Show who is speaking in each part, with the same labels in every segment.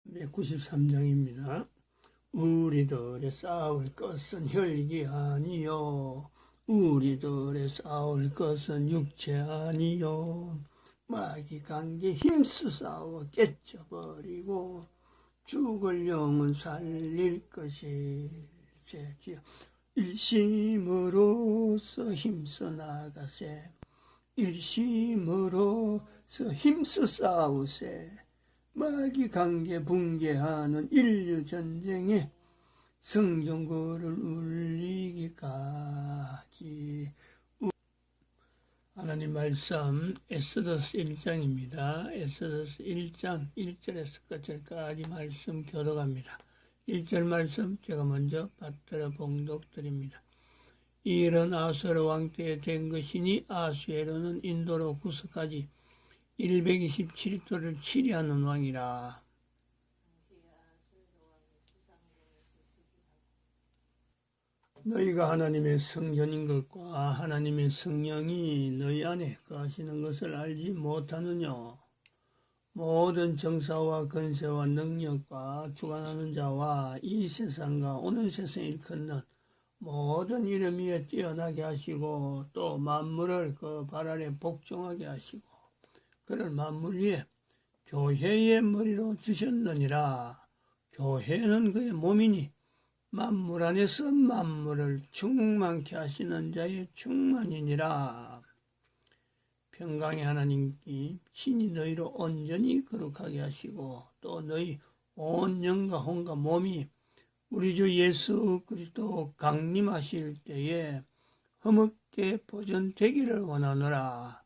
Speaker 1: 193장입니다. 우리들의 싸울 것은 혈기 아니요 우리들의 싸울 것은 육체 아니요 마귀 관계 힘써 싸워 깨쳐버리고 죽을 영은 살릴 것일지요. 일심으로서 힘써 나가세 일심으로서 힘써 싸우세. 마귀 관계 붕괴하는 인류 전쟁에 성전거를 울리기까지. 하나님 말씀 에스더서 1장입니다. 에스더서 1장 1절에서 끝절까지 말씀 교독합니다. 1절 말씀 제가 먼저 받들어 봉독드립니다. 이 일은 아수에로 왕 때에 된 것이니 아수에로는 인도로 구석까지 127도를 치리하는 왕이라. 너희가 하나님의 성전인 것과 하나님의 성령이 너희 안에 거하시는 것을 알지 못하느냐. 모든 정사와 권세와 능력과 주관하는 자와 이 세상과 오는 세상에 일컫는 모든 이름 위에 뛰어나게 하시고 또 만물을 그 발 아래 복종하게 하시고 그를 만물 위에 교회의 머리로 주셨느니라. 교회는 그의 몸이니 만물 안에서 만물을 충만케 하시는 자의 충만이니라. 평강의 하나님이 친히 너희로 온전히 거룩하게 하시고 또 너희 온 영과 혼과 몸이 우리 주 예수 그리스도 강림하실 때에 흠없게 보존되기를 원하노라.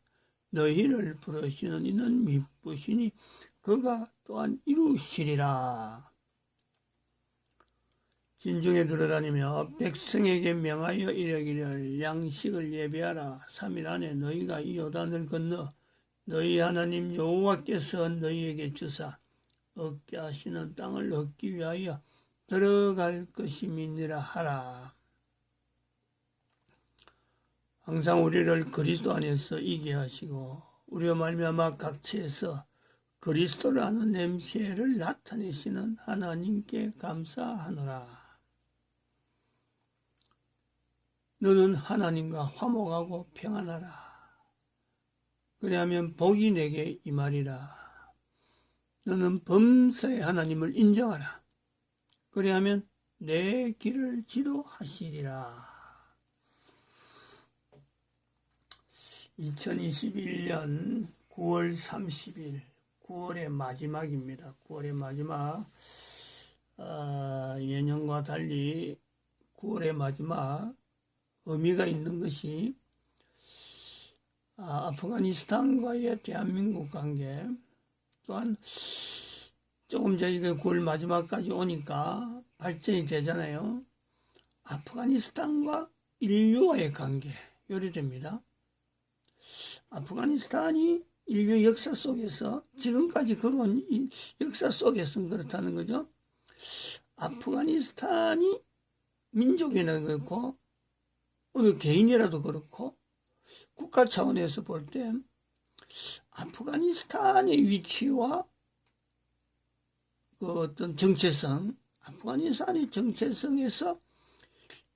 Speaker 1: 너희를 부르시는 이는 미쁘시니 그가 또한 이루시리라. 진중에 들어다니며 백성에게 명하여 이르기를 양식을 예배하라. 3일 안에 너희가 이 요단을 건너 너희 하나님 여호와께서 너희에게 주사 얻게 하시는 땅을 얻기 위하여 들어갈 것임이니라 하라. 항상 우리를 그리스도 안에서 이기게 하시고 우리와 말미암아 각처에서 그리스도를 아는 냄새를 나타내시는 하나님께 감사하노라. 너는 하나님과 화목하고 평안하라. 그리하면 복이 내게 임하리라. 너는 범사의 하나님을 인정하라. 그리하면 내 길을 지도하시리라. 2021년 9월 30일 9월의 마지막입니다. 9월의 마지막. 예년과 달리 9월의 마지막 의미가 있는 것이 아프가니스탄과의 대한민국 관계, 또한 조금 저희가 9월 마지막까지 오니까 발전이 되잖아요. 아프가니스탄과 인류와의 관계 요리됩니다. 아프가니스탄이 인류 역사 속에서 지금까지 걸어온 역사 속에서는 그렇다는 거죠. 아프가니스탄이 민족이나 그렇고 어느 개인이라도 그렇고 국가 차원에서 볼 때 아프가니스탄의 위치와 그 어떤 정체성, 아프가니스탄의 정체성에서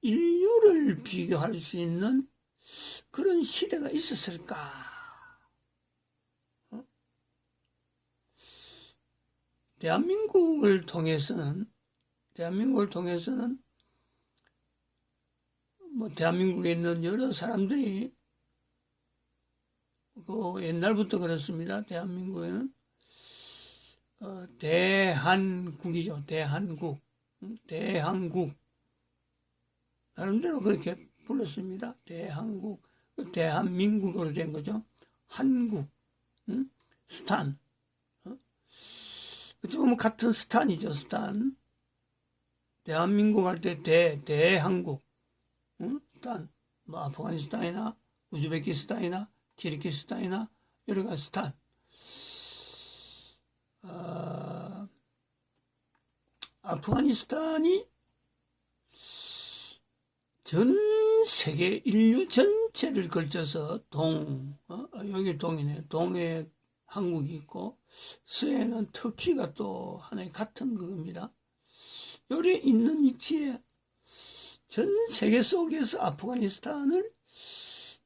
Speaker 1: 인류를 비교할 수 있는 그런 시대가 있었을까? 대한민국을 통해서는 대한민국에 있는 여러 사람들이 그 옛날부터 그렇습니다. 대한민국에는 대한국이죠. 대한국 나름대로 그렇게 불렀습니다. 대한국, 대한민국으로 된 거죠. 한국, 스탄. 어쩌면 같은 스탄이죠. 스탄. 대한민국 할 때 대한국. 스탄. 뭐 아프가니스탄이나 우즈베키스탄이나 키르기스탄이나 여러 가지 스탄. 아프가니스탄이 전 세계 인류 전체를 걸쳐서 여기 동이네. 동해 한국이 있고, 서해는 터키가 또 하나의 같은 그겁니다. 여기 있는 위치에 전 세계 속에서 아프가니스탄을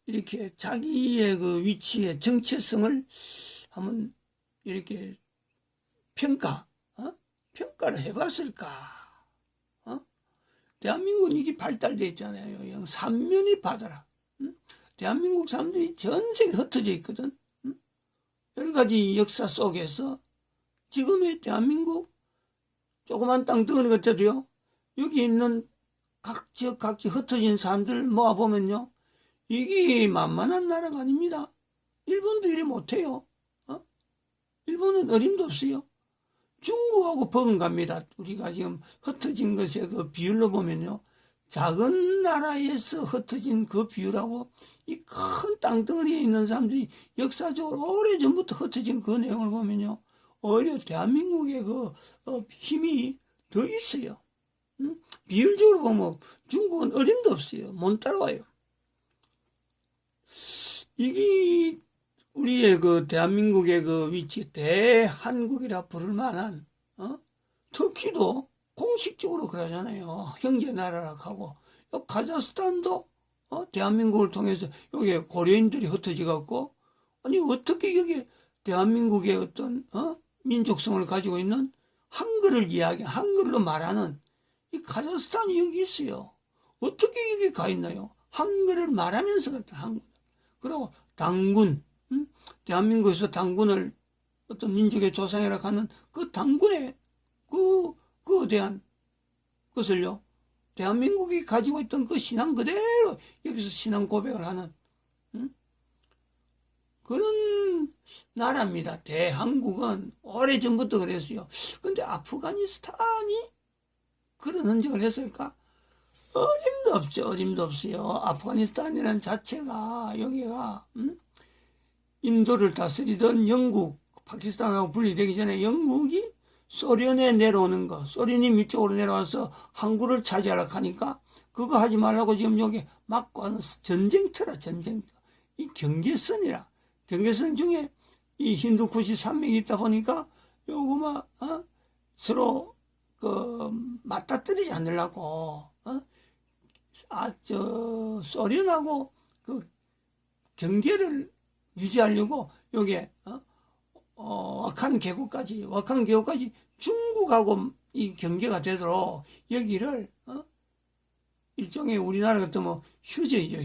Speaker 1: 이렇게 자기의 그 위치의 정체성을 한번 이렇게 평가를 해봤을까? 대한민국은 이게 발달되어 있잖아요. 삼면이 바다라. 대한민국 사람들이 전 세계에 흩어져 있거든. 여러 가지 역사 속에서 지금의 대한민국 조그만 땅덩어리 같아도요, 여기 있는 각 지역 흩어진 사람들 모아보면요, 이게 만만한 나라가 아닙니다. 일본도 이래 못해요. 일본은 어림도 없어요. 중국하고 버금갑니다. 우리가 지금 흩어진 것의 그 비율로 보면요, 작은 나라에서 흩어진 그 비율하고 이 큰 땅덩어리에 있는 사람들이 역사적으로 오래전부터 흩어진 그 내용을 보면요, 오히려 대한민국의 그 힘이 더 있어요. 비율적으로 보면 중국은 어림도 없어요. 못 따라와요. 이게 우리의 그 대한민국의 그 위치, 대한국이라 부를 만한, 터키도 공식적으로 그러잖아요. 형제 나라라고 하고, 카자흐스탄도 대한민국을 통해서 여기 고려인들이 흩어져 갖고, 아니 어떻게 여기 대한민국의 어떤 민족성을 가지고 있는 한글을 한글로 말하는 이 카자흐스탄이 여기 있어요. 어떻게 여기 가 있나요? 한글을 말하면서 갔다 한글. 그리고 당군, 대한민국에서 당군을 어떤 민족의 조상이라 하는 그 당군의 그에 대한 것을요, 대한민국이 가지고 있던 그 신앙 그대로 여기서 신앙 고백을 하는 그런 나라입니다. 대한국은 오래전부터 그랬어요. 근데 아프가니스탄이 그런 흔적을 했을까? 어림도 없죠. 어림도 없어요. 아프가니스탄이라는 자체가 여기가 인도를 다스리던 영국, 파키스탄하고 분리되기 전에 영국이 소련에 내려오는 거, 소련이 밑쪽으로 내려와서 항구를 차지하려고 하니까 그거 하지 말라고 지금 여기 막고 하는 전쟁터라, 전쟁터. 이 경계선이라. 경계선 중에 이 힌두쿠시 산맥이 있다 보니까 요거만 서로 그 맞닥뜨리지 않으려고 소련하고 그 경계를 유지하려고 요게 와칸 계곡까지 중국하고 이 경계가 되도록 여기를 일종의 우리나라 같으면 휴전이죠.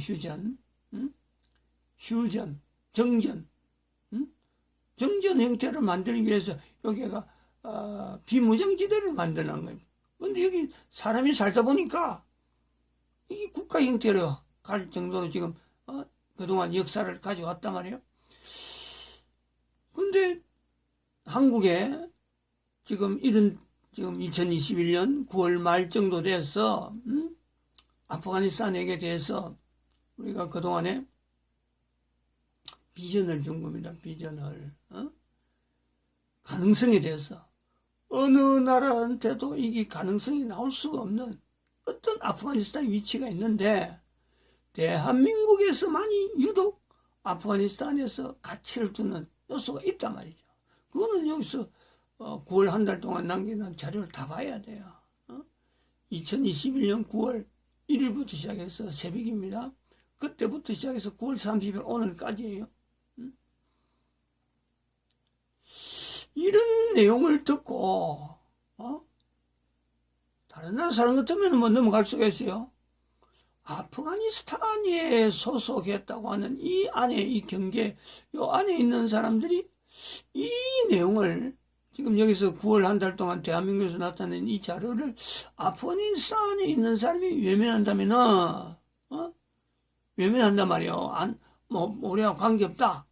Speaker 1: 휴전, 정전 형태를 만들기 위해서 여기가 비무장지대를 만드는 거예요. 근데 여기 사람이 살다 보니까 이 국가 형태로 갈 정도로 지금 그동안 역사를 가져왔단 말이에요. 근데 한국에 지금 2021년 9월 말 정도 돼서 아프가니스탄에게 대해서 우리가 그동안에 비전을 준 겁니다. 비전을. 가능성에 대해서. 어느 나라한테도 이게 가능성이 나올 수가 없는 어떤 아프가니스탄 위치가 있는데, 대한민국에서만이 유독 아프가니스탄에서 가치를 두는 요소가 있단 말이죠. 그거는 여기서 9월 한 달 동안 남기는 자료를 다 봐야 돼요. 2021년 9월 1일부터 시작해서 새벽입니다. 그때부터 시작해서 9월 30일 오늘까지예요. 이런 내용을 듣고 다른 나라 사람 같으면 뭐 넘어갈 수가 있어요. 아프가니스탄에 소속했다고 하는 이 안에 이 경계 요 안에 있는 사람들이 이 내용을 지금 여기서 9월 한 달 동안 대한민국에서 나타낸 이 자료를 아프가니스탄에 있는 사람이 외면한다면은 외면한단 말이에요. 우리하고 관계없다.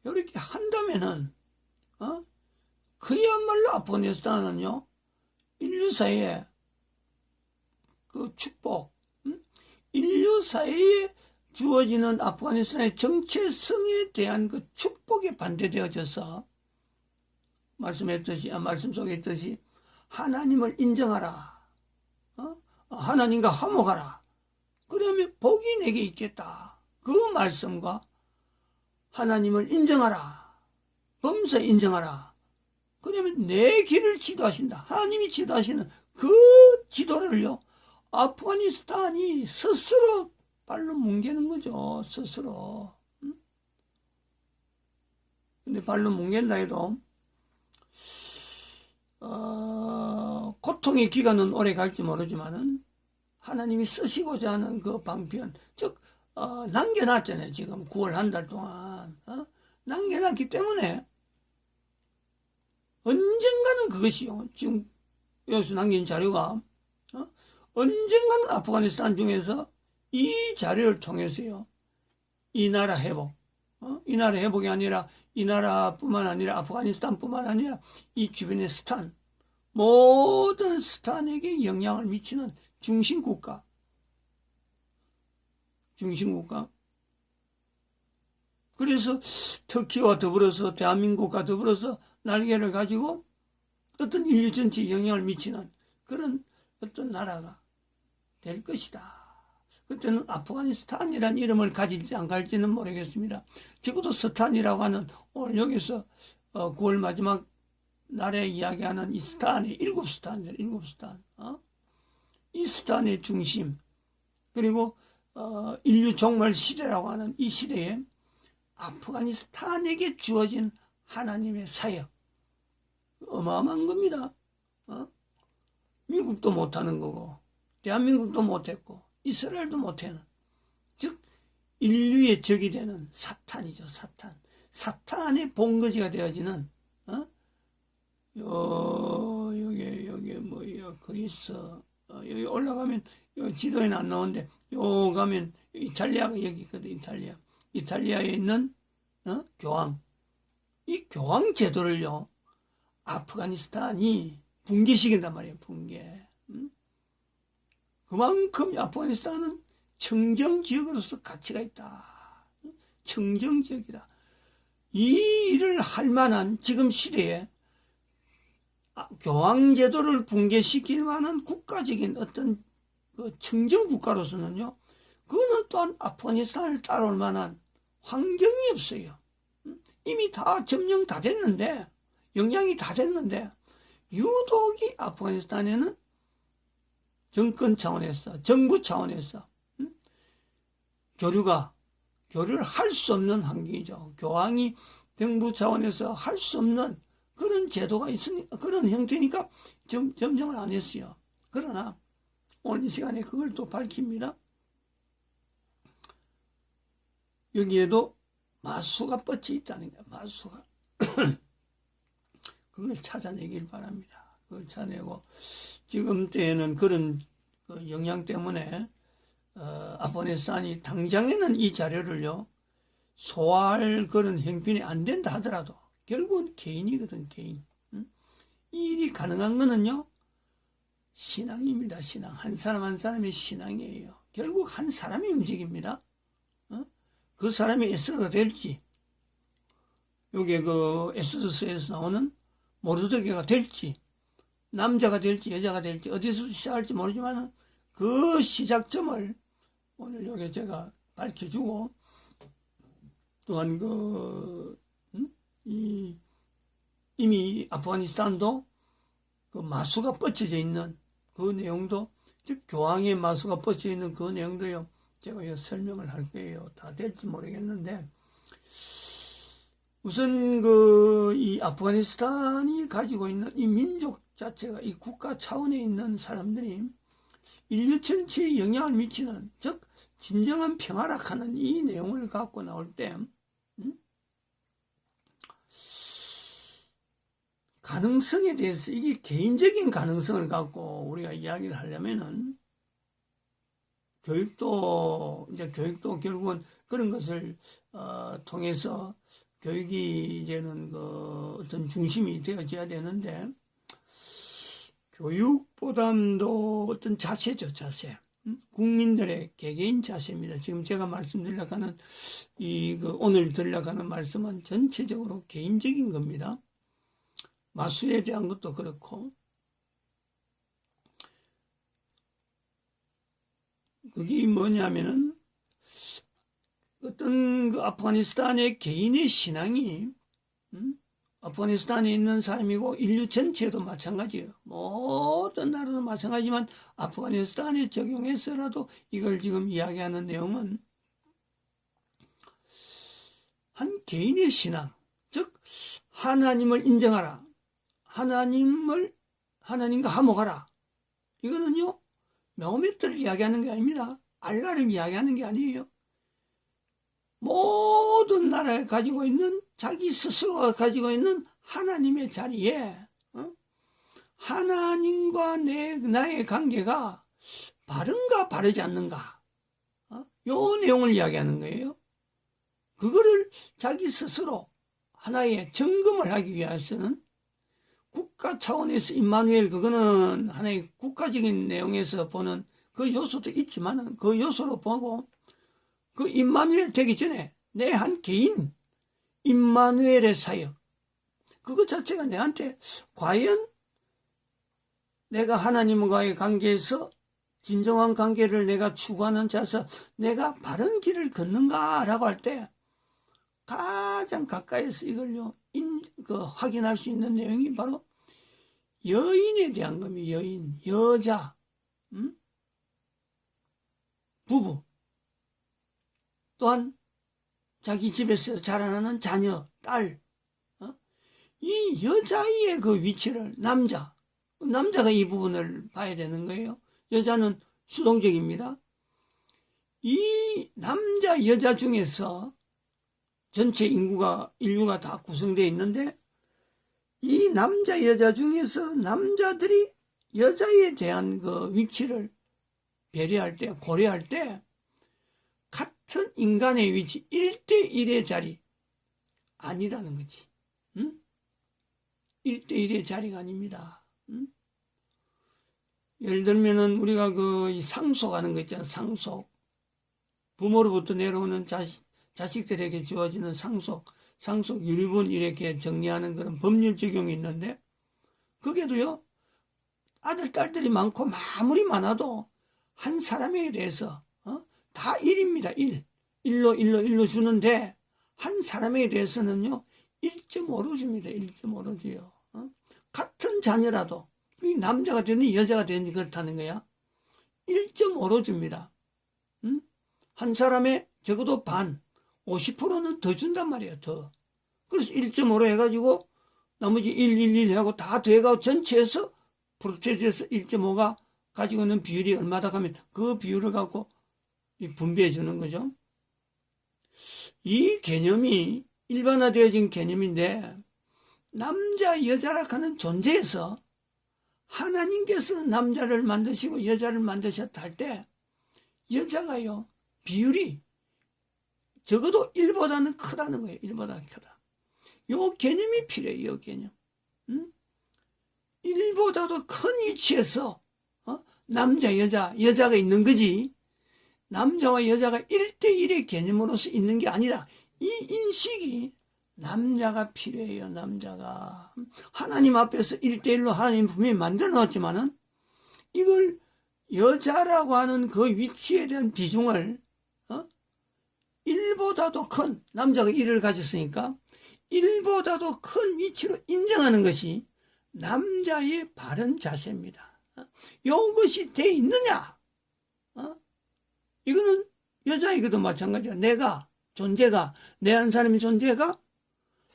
Speaker 1: 이렇게 한다면은 그야말로 아프가니스탄은요, 인류사에 그 축복, 인류사회에 주어지는 아프가니스탄의 정체성에 대한 그 축복에 반대되어져서 말씀 속에 있듯이 하나님을 인정하라. 하나님과 화목하라. 그러면 복이 내게 있겠다. 그 말씀과 하나님을 인정하라. 범사 인정하라. 그러면 내 길을 지도하신다. 하나님이 지도하시는 그 지도를요, 아프가니스탄이 스스로 발로 뭉개는 거죠. 스스로. 근데 발로 뭉갠다 해도 고통의 기간은 오래 갈지 모르지만은 하나님이 쓰시고자 하는 그 방편, 즉 남겨놨잖아요. 지금 9월 한 달 동안 남겨놨기 때문에 언젠가는 그것이요. 지금 여기서 남긴 자료가 언젠가는 아프가니스탄 중에서 이 자료를 통해서요, 이 나라 회복, 이 나라 회복이 아니라 이 나라뿐만 아니라 아프가니스탄뿐만 아니라 이 주변의 스탄, 모든 스탄에게 영향을 미치는 중심국가. 그래서 터키와 더불어서 대한민국과 더불어서 날개를 가지고 어떤 인류 전체에 영향을 미치는 그런 어떤 나라가 될 것이다. 그때는 아프가니스탄이라는 이름을 가질지 안 가질지는 모르겠습니다. 적어도 스탄이라고 하는 오늘 여기서 9월 마지막 날에 이야기하는 이 스탄의 일곱 스탄. 이 스탄의 중심, 그리고 인류 종말 시대라고 하는 이 시대에 아프가니스탄에게 주어진 하나님의 사역, 어마어마한 겁니다. 미국도 못하는 거고 대한민국도 못했고 이스라엘도 못하는, 즉 인류의 적이 되는 사탄이죠. 사탄의 본거지가 되어지는 여기 뭐야, 그리스, 여기 올라가면 여기 지도에는 안 나오는데 요 가면 이탈리아가 여기 있거든. 이탈리아에 있는 교황, 이 교황 제도를요 아프가니스탄이 붕괴시킨단 말이에요. 붕괴. 그만큼 아프가니스탄은 청정지역으로서 가치가 있다. 청정지역이다. 이 일을 할 만한 지금 시대에 교황제도를 붕괴시킬 만한 국가적인 어떤 그 청정국가로서는요, 그거는 또한 아프가니스탄을 따라올 만한 환경이 없어요. 이미 다 점령 다 됐는데, 영향이 다 됐는데, 유독이 아프가니스탄에는 정권 차원에서, 정부 차원에서 교류를 할 수 없는 환경이죠. 교황이 정부 차원에서 할 수 없는 그런 제도가 있으니까, 그런 형태니까 점령을 안 했어요. 그러나 오늘 이 시간에 그걸 또 밝힙니다. 여기에도 마수가 뻗쳐 있다는 거야. 마수가. 그걸 찾아내길 바랍니다. 그걸 찾아내고, 지금 때에는 그런 영향 때문에 아프가니스탄이 당장에는 이 자료를요 소화할 그런 형편이 안 된다 하더라도 결국은 개인이거든. 개인. 이 일이 가능한 거는요 신앙입니다. 신앙. 한 사람 한 사람의 신앙이에요. 결국 한 사람이 움직입니다. 그 사람이 에스더가 될지, 요게 그 에스더서에서 나오는 모르드게가 될지, 남자가 될지 여자가 될지 어디서 시작할지 모르지만 그 시작점을 오늘 요게 제가 밝혀주고, 또한 이미 아프가니스탄도 그 마수가 뻗쳐져 있는 그 내용도, 즉 교황의 마수가 뻗쳐 있는 그 내용도요 제가 설명을 할 거예요. 다 될지 모르겠는데, 우선 이 아프가니스탄이 가지고 있는 이 민족 자체가, 이 국가 차원에 있는 사람들이 인류 전체에 영향을 미치는, 즉 진정한 평화락하는 이 내용을 갖고 나올 때 가능성에 대해서, 이게 개인적인 가능성을 갖고 우리가 이야기를 하려면은 교육도 결국은 그런 것을 통해서 교육이 이제는 그 어떤 중심이 되어져야 되는데, 교육보다도 어떤 자세죠. 자세. 국민들의 개개인 자세입니다. 지금 제가 말씀드리려고 하는 오늘 드리려고 하는 말씀은 전체적으로 개인적인 겁니다. 마술에 대한 것도 그렇고, 그게 뭐냐면은 어떤 그 아프가니스탄의 개인의 신앙이 아프가니스탄에 있는 사람이고 인류 전체도 마찬가지예요. 모든 나라도 마찬가지지만 아프가니스탄에 적용해서라도 이걸 지금 이야기하는 내용은 한 개인의 신앙, 즉 하나님을 인정하라, 하나님과 화목하라. 이거는요 마호메트를 이야기하는 게 아닙니다. 알라를 이야기하는 게 아니에요. 모든 나라에 가지고 있는 자기 스스로가 가지고 있는 하나님의 자리에 하나님과 나의 관계가 바른가 바르지 않는가, 요 내용을 이야기하는 거예요. 그거를 자기 스스로 하나의 점검을 하기 위해서는 국가 차원에서 임마누엘, 그거는 하나의 국가적인 내용에서 보는 그 요소도 있지만 그 요소로 보고 그 임마누엘 되기 전에 내 한 개인 임마누엘의 사역, 그것 자체가 내한테 과연 내가 하나님과의 관계에서 진정한 관계를 내가 추구하는 자서 내가 바른 길을 걷는가라고 할 때 가장 가까이서 이걸요 확인할 수 있는 내용이 바로 여인에 대한 겁니다. 여인, 여자, 부부, 또한 자기 집에서 자라나는 자녀, 딸, 이 여자의 그 위치를 남자가 이 부분을 봐야 되는 거예요. 여자는 수동적입니다. 이 남자 여자 중에서 전체 인류가 다 구성되어 있는데 이 남자 여자 중에서 남자들이 여자에 대한 그 위치를 배려할 때, 고려할 때 같은 인간의 위치 1대1의 자리 아니라는 거지. 1대1의 자리가 아닙니다. 예를 들면은 우리가 이 상속하는 거 있잖아. 상속. 부모로부터 내려오는 자식들에게 주어지는 상속 유류분 이렇게 정리하는 그런 법률 적용이 있는데, 그게도요 아들 딸들이 많고 아무리 많아도 한 사람에 대해서 다 1입니다. 1로 주는데 한 사람에 대해서는요 1.5로 줍니다. 1.5로 줘요. 같은 자녀라도 남자가 되니 여자가 되니 그렇다는 거야. 1.5로 줍니다. 한 사람의 적어도 반, 50%는 더 준단 말이에요. 더. 그래서 1.5로 해가지고 나머지 1 하고 다 더해가고 전체에서 프로테이지에서 1.5가 가지고 있는 비율이 얼마다 하면 그 비율을 갖고 분배해 주는 거죠. 이 개념이 일반화되어진 개념인데 남자 여자라 하는 존재에서 하나님께서 남자를 만드시고 여자를 만드셨다 할 때 여자가요 비율이 적어도 1보다는 크다는 거예요. 1보다 크다. 요 개념이 필요해요. 요 개념. 1보다도 큰 위치에서 남자 여자가 있는 거지, 남자와 여자가 1대1의 개념으로서 있는 게 아니라 이 인식이 남자가 필요해요. 남자가 하나님 앞에서 1대1로 하나님 분명히 만들어 놓았지만은 이걸 여자라고 하는 그 위치에 대한 비중을 1보다도 큰, 남자가 1을 가졌으니까 1보다도 큰 위치로 인정하는 것이 남자의 바른 자세입니다. 이것이 돼 있느냐? 이거는 여자에게도 마찬가지야. 내 한 사람의 존재가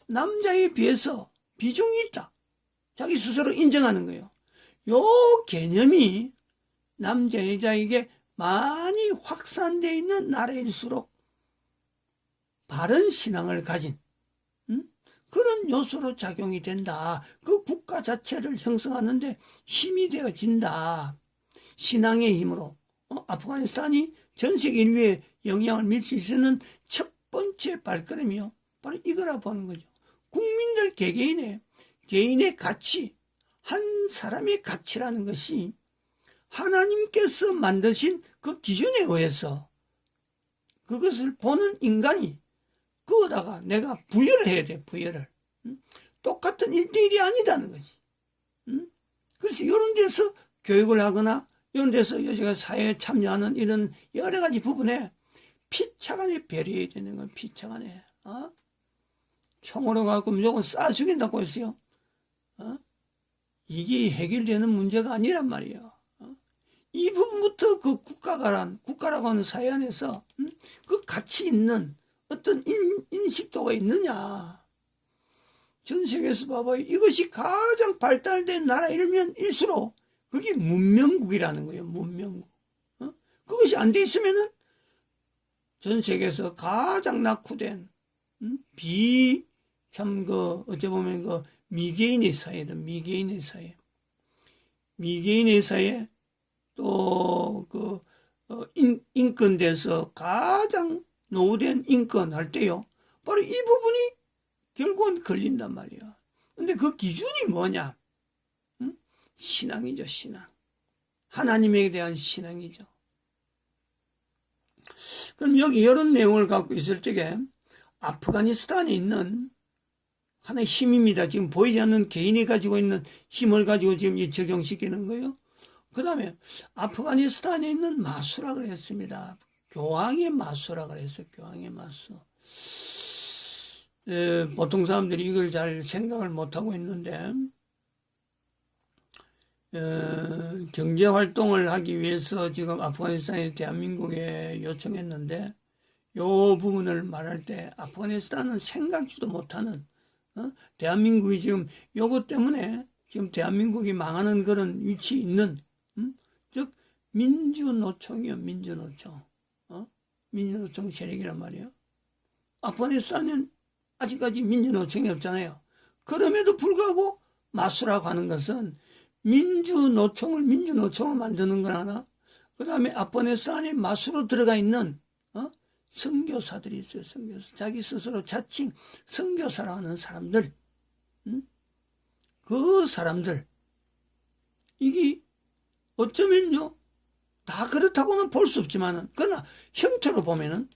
Speaker 1: 남자에 비해서 비중이 있다. 자기 스스로 인정하는 거예요. 요 개념이 남자 여자에게 많이 확산되어 있는 나라일수록 바른 신앙을 가진 그런 요소로 작용이 된다. 그 국가 자체를 형성하는데 힘이 되어진다. 신앙의 힘으로. 아프가니스탄이 전 세계 인류에 영향을 미칠 수 있는 첫 번째 발걸음이요. 바로 이거라 보는 거죠. 국민들 개인의 가치, 한 사람의 가치라는 것이 하나님께서 만드신 그 기준에 의해서 그것을 보는 인간이 그거다가 내가 부여를 해야 돼. 부여를. 똑같은 1대1이 아니다는 거지. 그래서 이런 데서 교육을 하거나 이런 데서 여자가 사회에 참여하는 이런 여러 가지 부분에 피차간에 배려해야 되는 건 피차간에. 총으로 갖고 무조건 쏴 죽인다고 했어요. 이게 해결되는 문제가 아니란 말이에요. 이 부분부터 그 국가라고 하는 사회 안에서 그 가치 있는 어떤 인식도가 있느냐. 전 세계에서 봐봐요. 이것이 가장 발달된 나라이면 일수록 그게 문명국이라는 거예요. 문명국. 그것이 안 돼 있으면은 전 세계에서 가장 낙후된 어찌 보면 미개인의 사회다. 미개인의 사회. 미개인의 사회 또 인권대에서 가장 노후된 인권 할 때요. 바로 이 부분이 결국은 걸린단 말이야. 근데 그 기준이 뭐냐? 신앙이죠, 신앙. 하나님에 대한 신앙이죠. 그럼 여기 이런 내용을 갖고 있을 적에 아프가니스탄에 있는 하나의 힘입니다. 지금 보이지 않는 개인이 가지고 있는 힘을 가지고 지금 적용시키는 거예요. 그 다음에 아프가니스탄에 있는 마수라 그랬습니다. 교황의 마수라 그랬어요. 교황의 마수. 보통 사람들이 이걸 잘 생각을 못하고 있는데 경제활동을 하기 위해서 지금 아프가니스탄이 대한민국에 요청했는데 요 부분을 말할 때 아프가니스탄은 생각지도 못하는 대한민국이 지금 요것 때문에 지금 대한민국이 망하는 그런 위치에 있는 즉 민주노총이요. 민주노총. 민주노총 세력이란 말이에요. 아프가니스탄은 아직까지 민주노총이 없잖아요. 그럼에도 불구하고 마수라고 하는 것은 민주노총을 만드는 건 하나, 그 다음에 아프가니스탄에 마수로 들어가 있는 선교사들이 있어요. 선교사. 자기 스스로 자칭 선교사라고 하는 사람들. 그 사람들. 이게 어쩌면요. 다 그렇다고는 볼 수 없지만은, 그러나 형태로 보면은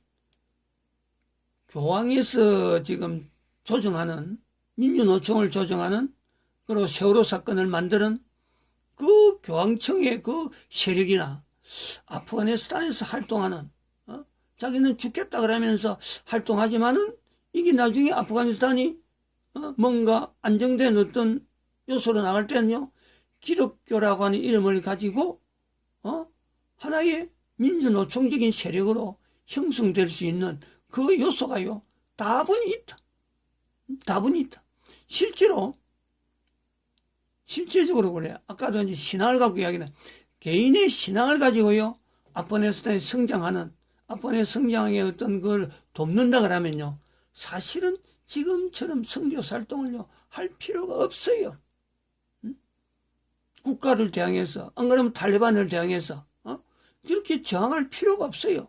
Speaker 1: 교황에서 지금 조정하는, 민주노총을 조정하는, 그리고 세월호 사건을 만드는 그 교황청의 그 세력이나 아프가니스탄에서 활동하는, 자기는 죽겠다 그러면서 활동하지만은 이게 나중에 아프가니스탄이 뭔가 안정된 어떤 요소로 나갈 때는요, 기독교라고 하는 이름을 가지고 하나의 민주노총적인 세력으로 형성될 수 있는 그 요소가요, 다분히 있다. 다분히 있다. 실제적으로 그래요. 아까도 이제 신앙을 갖고 이야기는 개인의 신앙을 가지고요, 아프가니스탄에 성장하는, 아프간의 성장의 어떤 걸 돕는다 그러면요, 사실은 지금처럼 선교사 활동을요 할 필요가 없어요. 국가를 대항해서, 안 그러면 탈레반을 대항해서 이렇게 저항할 필요가 없어요.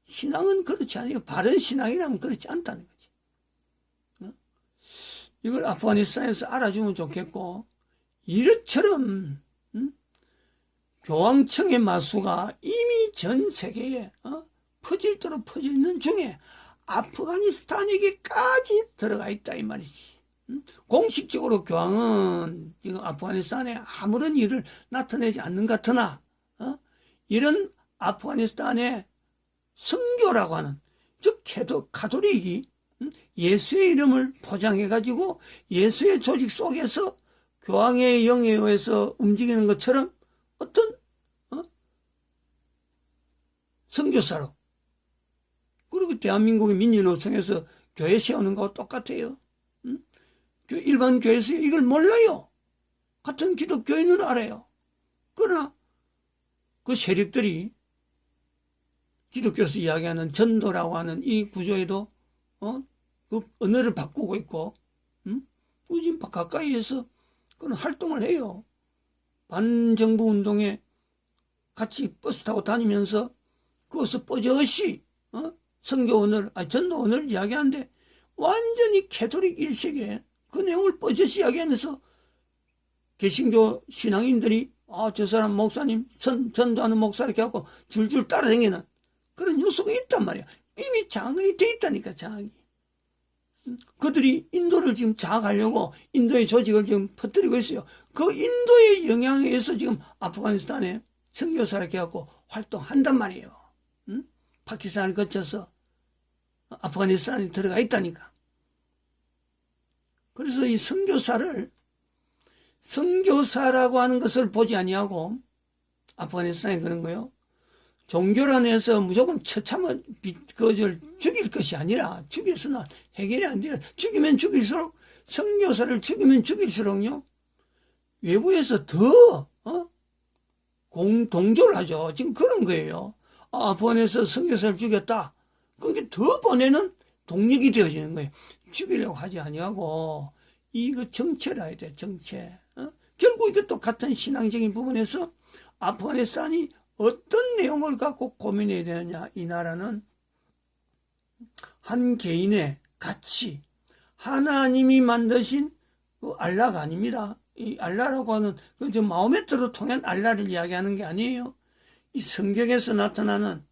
Speaker 1: 신앙은 그렇지 않아요. 바른 신앙이라면 그렇지 않다는 거지. 이걸 아프가니스탄에서 알아주면 좋겠고, 이렇처럼 교황청의 마수가 이미 전 세계에 퍼질도록 퍼지는 중에 아프가니스탄에게까지 들어가 있다 이 말이지. 공식적으로 교황은 지금 아프가니스탄에 아무런 일을 나타내지 않는 것 같으나 이런 아프가니스탄의 선교라고 하는, 즉 가톨릭이 예수의 이름을 포장해가지고 예수의 조직 속에서 교황의 영에 의해서 움직이는 것처럼 어떤 선교사로, 그리고 대한민국의 민주노총에서 교회 세우는 거와 똑같아요. 일반 교회에서 이걸 몰라요. 같은 기독교인은 알아요. 그러나 그 세력들이 기독교에서 이야기하는 전도라고 하는 이 구조에도 그 언어를 바꾸고 있고, 지금 가까이에서 그런 활동을 해요. 반정부 운동에 같이 버스 타고 다니면서 그것을 뻗어시 선교 언어를, 전도 언어를 이야기하는데 완전히 캐톨릭 일색에 그 내용을 뻗어시 이야기하면서 개신교 신앙인들이 저 사람 목사님 전도하는 목사 이렇게 하고 줄줄 따라다니는 그런 요소가 있단 말이야. 이미 장악이 돼 있다니까, 장악이. 그들이 인도를 지금 장악하려고 인도의 조직을 지금 퍼뜨리고 있어요. 그 인도의 영향에 의해서 지금 아프가니스탄에 선교사 이렇게 해갖고 활동한단 말이에요. 파키스탄을 거쳐서 아프가니스탄에 들어가 있다니까. 그래서 이 선교사라고 하는 것을 보지 아니하고 아프가니스탄에 그런 거요. 종교란에서 무조건 처참한 그걸 죽일 것이 아니라 죽여서는 해결이 안 돼요. 죽이면 죽일수록 선교사를 죽이면 죽일수록요 외부에서 더 동조를 하죠. 지금 그런 거예요. 아프간에서 선교사를 죽였다. 그게 더 보내는 동력이 되어지는 거예요. 죽이려고 하지 아니하고 이거 정체라 해야 돼. 정체. 결국 이것도 같은 신앙적인 부분에서 아프가니스탄이 어떤 내용을 갖고 고민해야 되느냐. 이 나라는 한 개인의 가치, 하나님이 만드신 그 알라가 아닙니다. 이 알라라고 하는 그 마호메트로 통한 알라를 이야기하는 게 아니에요. 이 성경에서 나타나는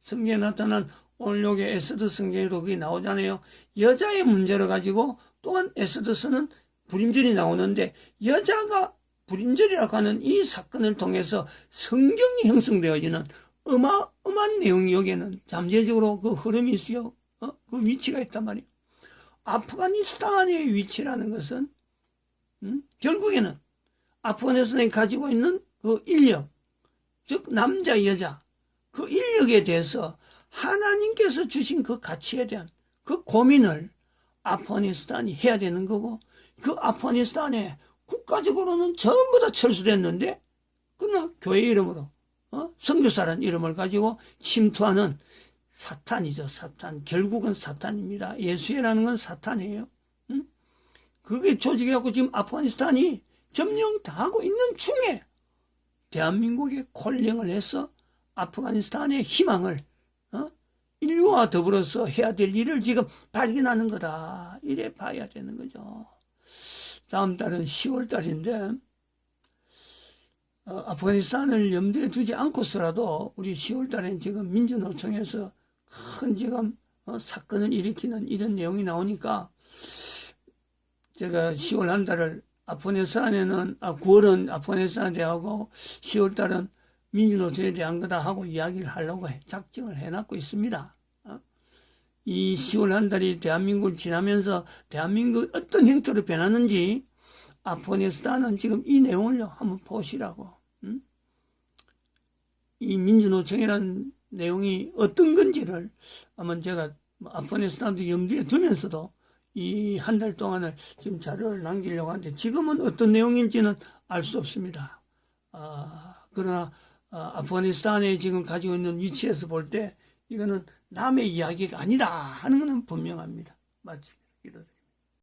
Speaker 1: 성경에 나타난 오늘 여기 에스더 성경에도 그게 나오잖아요. 여자의 문제를 가지고 또한 에스더서는 불임절이 나오는데 여자가 불임절이라고 하는 이 사건을 통해서 성경이 형성되어지는 어마어마한 내용이 여기에는 잠재적으로 그 흐름이 있어요. 그 위치가 있단 말이에요. 아프가니스탄의 위치라는 것은 결국에는 아프가니스탄이 가지고 있는 그 인력, 즉 남자 여자 그 인력에 대해서 하나님께서 주신 그 가치에 대한 그 고민을 아프가니스탄이 해야 되는 거고, 그 아프가니스탄에 국가적으로는 전부 다 철수됐는데 그러나 교회 이름으로 선교사라는 이름을 가지고 침투하는 사탄이죠. 사탄. 결국은 사탄입니다. 예수회라는 건 사탄이에요. 그게 조직해갖고 지금 아프가니스탄이 점령당하고 있는 중에 대한민국에 콜링을 해서 아프가니스탄의 희망을 인류와 더불어서 해야 될 일을 지금 발견하는 거다. 이래 봐야 되는 거죠. 다음 달은 10월 달인데 아프가니스탄을 염두에 두지 않고서라도 우리 10월 달엔 지금 민주노총에서 큰 지금 사건을 일으키는 이런 내용이 나오니까 제가 10월 한 달을 아프가니스탄에는 9월은 아프가니스탄에 대하고 10월 달은 민주노총에 대한 거다 하고 이야기를 하려고 작정을 해놨고 있습니다. 이 10월 한 달이 대한민국을 지나면서 대한민국이 어떤 형태로 변하는지 아프가니스탄은 지금 이 내용을 한번 보시라고. 이 민주노총이라는 내용이 어떤 건지를 한번 제가 아프가니스탄도 염두에 두면서도 이 한 달 동안을 지금 자료를 남기려고 하는데 지금은 어떤 내용인지는 알 수 없습니다. 그러나 아프가니스탄에 지금 가지고 있는 위치에서 볼 때 이거는 남의 이야기가 아니다 하는 것은 분명합니다. 맞습니다.